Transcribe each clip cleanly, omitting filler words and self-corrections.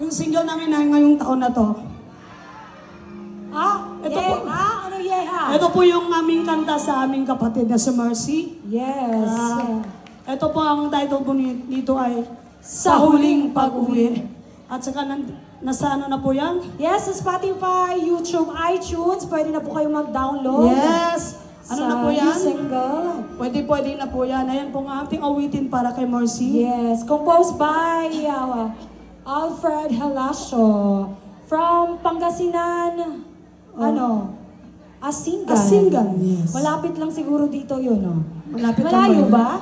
yung single namin na ngayong taon na to. Ito po. Ano yeah? Ito po yung aming kanta sa aming kapatid na si Mercy. Yes. Ito po ang title po nito ay Sa Huling Pag-uwi. At saka nasa ano na po yan? Yes, sa Spotify, YouTube, iTunes, pwede na po kayo mag-download. Yes! Ano na po yan? New single. Pwede na po yan. Ayan po ang ating awitin para kay Mercy. Yes, composed by Alfred Helasio from Pangasinan. Asingan. Asingan, yes. Malapit lang siguro dito yun, no? Malapit lang Malayo ba?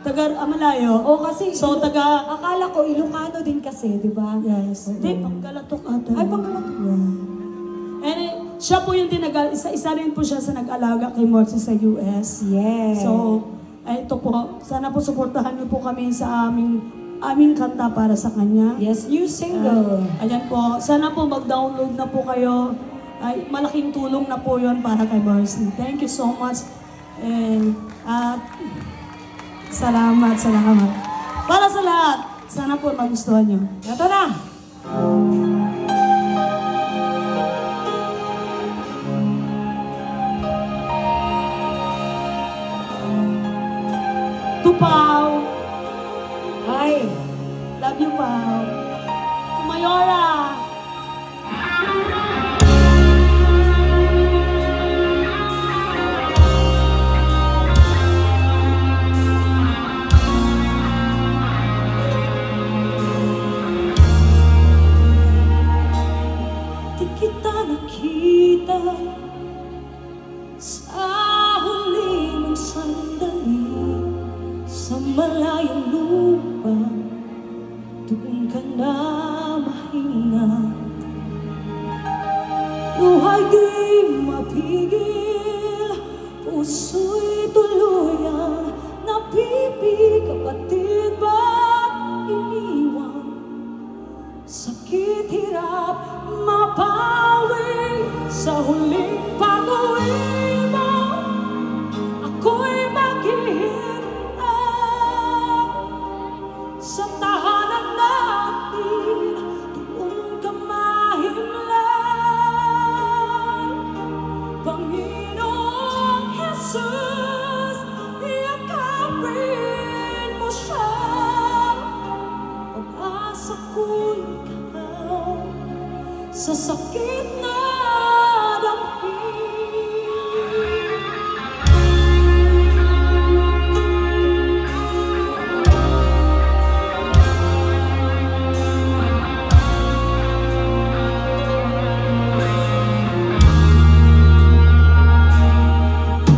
ba? Malayo. O kasi, So, akala ko Ilocano din kasi, di ba? Yes. Hindi, Panggalatok ata. Ay, Panggalatok. And siya po yung isa rin po siya sa nag-alaga kay Mercy sa US. Yes. So, ito po, sana po suportahan niyo po kami sa aming kanta para sa kanya. Yes, new single. Ayan po, sana po mag-download na po kayo. Ay, malaking tulong na po yon para kay Mercy. Thank you so much. And, salamat. Para sa lahat, sana po magustuhan niyo. Ito na! To Pao. Ay! Love you, Pao. To Mayora. Di kita nakita sa huli mong sandali sa malayong lupa, doon ka na mahina. Luhay di mapigil, puso'y tuluyang napipig. Kapatid ba't iniwan? Sakit, hirap, mapawi sa huling pag-uwi mo. Ako'y maghihintay sa tahanan natin, doon ka mahimlay. Panginoong Jesus, yakapin mo siya. Pag-asa ko'y ikaw sa sakit na damhin.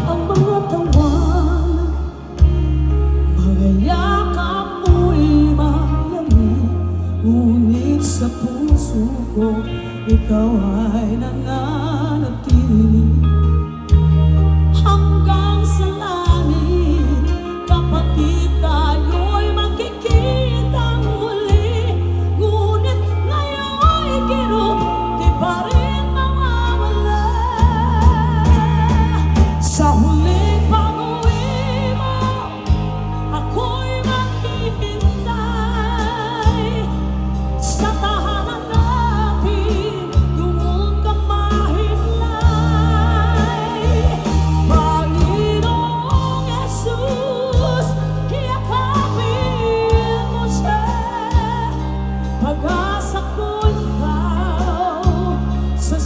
Ang mga tawanan, mga yakap mo'y malamig, ngunit sa puso ko, ikaw ay nananatili. Hanggang sa langit, kapatid, tayo'y magkikitang muli. Ngunit ngayon'y kirot, di pa rin mawawala. Sa huling pag-uwi mo, ako'y maghihintay sa tahanan natin, doon ka mahimlay. Panginoong Jesus, yakapin mo siya. Pag-asa ko ikaw sa